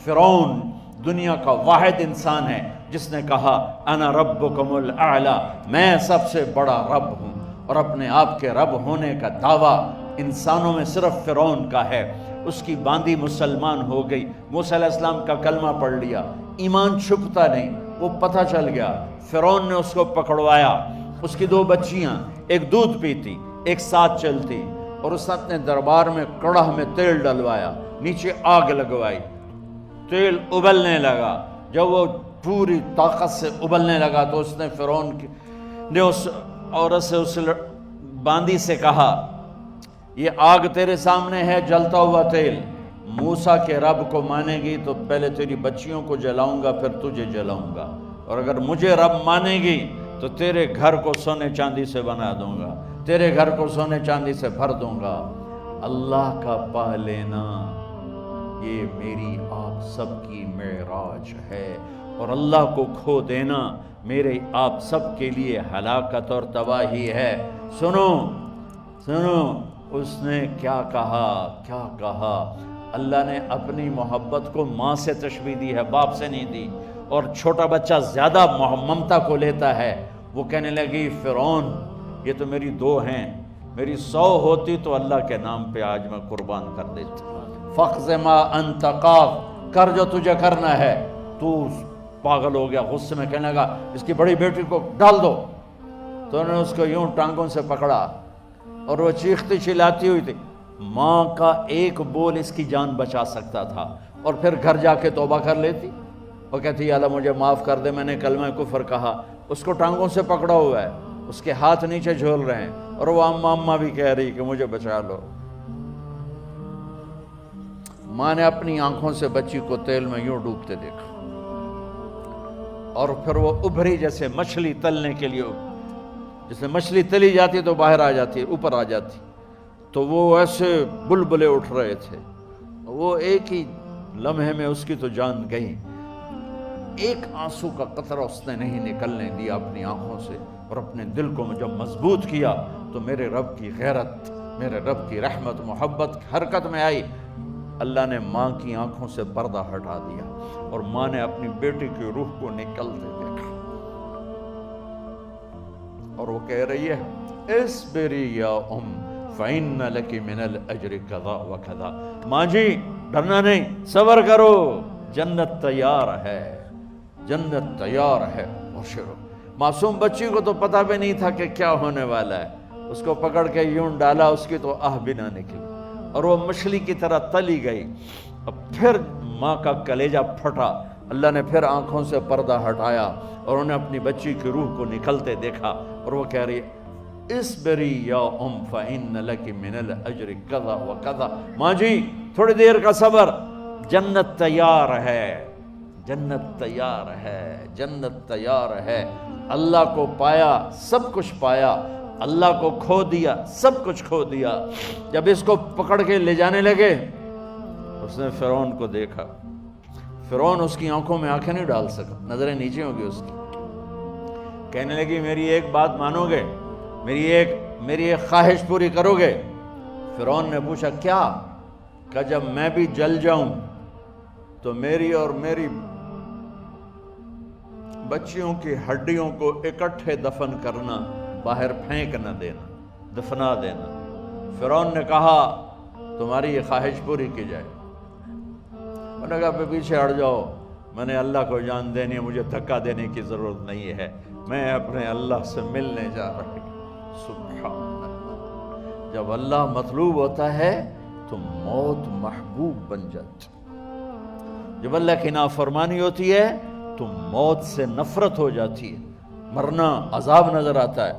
فرعون دنیا کا واحد انسان ہے جس نے کہا انا ربکم الاعلی، میں سب سے بڑا رب ہوں، اور اپنے آپ کے رب ہونے کا دعویٰ انسانوں میں صرف فرعون کا ہے۔ اس کی باندی مسلمان ہو گئی، موسیٰ علیہ السلام کا کلمہ پڑھ لیا، ایمان چھپتا نہیں، وہ پتہ چل گیا، فرعون نے اس کو پکڑوایا۔ اس کی 2 بچیاں، ایک دودھ پیتی ایک ساتھ چلتی، اور اس نے اپنے دربار میں کڑاہ میں تیل ڈلوایا، نیچے آگ لگوائی، تیل ابلنے لگا۔ جب وہ پوری طاقت سے ابلنے لگا تو اس نے فرعون نے اس عورت سے، اس باندی سے کہا یہ آگ تیرے سامنے ہے، جلتا ہوا تیل، موسیٰ کے رب کو مانے گی تو پہلے تیری بچیوں کو جلاؤں گا پھر تجھے جلاؤں گا، اور اگر مجھے رب مانے گی تو تیرے گھر کو سونے چاندی سے بنا دوں گا، تیرے گھر کو سونے چاندی سے بھر دوں گا۔ اللہ کا پا لینا یہ میری آپ سب کی معراج ہے، اور اللہ کو کھو دینا میرے آپ سب کے لیے ہلاکت اور تباہی ہے۔ سنو سنو، اس نے کیا کہا؟ اللہ نے اپنی محبت کو ماں سے تشبیہ دی ہے، باپ سے نہیں دی، اور چھوٹا بچہ زیادہ ممتا کو لیتا ہے۔ وہ کہنے لگی فرعون یہ تو میری 2 ہیں، میری 100 ہوتی تو اللہ کے نام پہ آج میں قربان کر دیتی۔ فَاقْضِ مَا أَنْتَ قَاضٍ، کر جو تجھے کرنا ہے۔ تو پاگل ہو گیا، غصے میں کہنے لگا اس کی بڑی بیٹی کو ڈال دو۔ تو انہوں نے اس کو یوں ٹانگوں سے پکڑا، اور وہ چیختی چلاتی ہوئی تھی۔ ماں کا ایک بول اس کی جان بچا سکتا تھا، اور پھر گھر جا کے توبہ کر لیتی، وہ کہتی اللہ مجھے معاف کر دے، میں نے کلمہ کفر کہا۔ اس کو ٹانگوں سے پکڑا ہوا ہے، اس کے ہاتھ نیچے جھول رہے ہیں، اور وہ اماں بھی کہہ رہی کہ مجھے بچا لو۔ ماں نے اپنی آنکھوں سے بچی کو تیل میں یوں ڈوبتے دیکھا، اور پھر وہ ابھری جیسے مچھلی تلنے کے لیے، جیسے مچھلی تلی جاتی تو باہر آ جاتی، اوپر آ جاتی، تو وہ ایسے بلبلے اٹھ رہے تھے۔ وہ ایک ہی لمحے میں اس کی تو جان گئی، ایک آنسو کا قطرہ اس نے نہیں نکلنے دیا اپنی آنکھوں سے، اور اپنے دل کو جب مضبوط کیا تو میرے رب کی غیرت، میرے رب کی رحمت محبت حرکت میں آئی۔ اللہ نے ماں کی آنکھوں سے پردہ ہٹا دیا، اور ماں نے اپنی بیٹی کی روح کو نکلتے دیکھا، اور وہ کہہ رہی ہے اصبری یا فإن لک من الأجر کذا وکذا۔ ماں جی ڈرنا نہیں، صبر کرو، جنت تیار ہے، جنت تیار ہے۔ معصوم بچی کو تو پتہ بھی نہیں تھا کہ کیا ہونے والا ہے، اس کو پکڑ کے یوں ڈالا، اس کی تو آہ بھی نہ نکلی، اور وہ مچھلی کی طرح تلی گئی۔ اب پھر ماں کا کلیجہ پھٹا، اللہ نے پھر آنکھوں سے پردہ ہٹایا، اور انہیں اپنی بچی کی روح کو نکلتے دیکھا، اور وہ کہہ رہی اصبری یا فإن لک من الأجر کذا وکذا۔ ماں جی تھوڑی دیر کا صبر، جنت تیار ہے، جنت تیار ہے، جنت تیار ہے۔ اللہ کو پایا سب کچھ پایا، اللہ کو کھو دیا سب کچھ کھو دیا۔ جب اس کو پکڑ کے لے جانے لگے، اس نے فرعون کو دیکھا، فرعون اس کی آنکھوں میں آنکھیں نہیں ڈال سکا، نظریں نیچے ہوں گی اس کی۔ کہنے لگی میری ایک بات مانو گے، میری ایک خواہش پوری کرو گے؟ فرعون نے پوچھا کیا؟ کہ جب میں بھی جل جاؤں تو میری اور میری بچیوں کی ہڈیوں کو اکٹھے دفن کرنا، باہر پھینک نہ دینا، دفنا دینا۔ فرعون نے کہا تمہاری یہ خواہش پوری کی جائے۔ انہوں نے کہا پیچھے ہٹ جاؤ، میں نے اللہ کو جان دینی ہے، مجھے دھکا دینے کی ضرورت نہیں ہے، میں اپنے اللہ سے ملنے جا رہی ہوں۔ سبحان اللہ، جب اللہ مطلوب ہوتا ہے تو موت محبوب بن جاتی، جب اللہ کی نافرمانی ہوتی ہے تو موت سے نفرت ہو جاتی ہے، مرنا عذاب نظر آتا ہے۔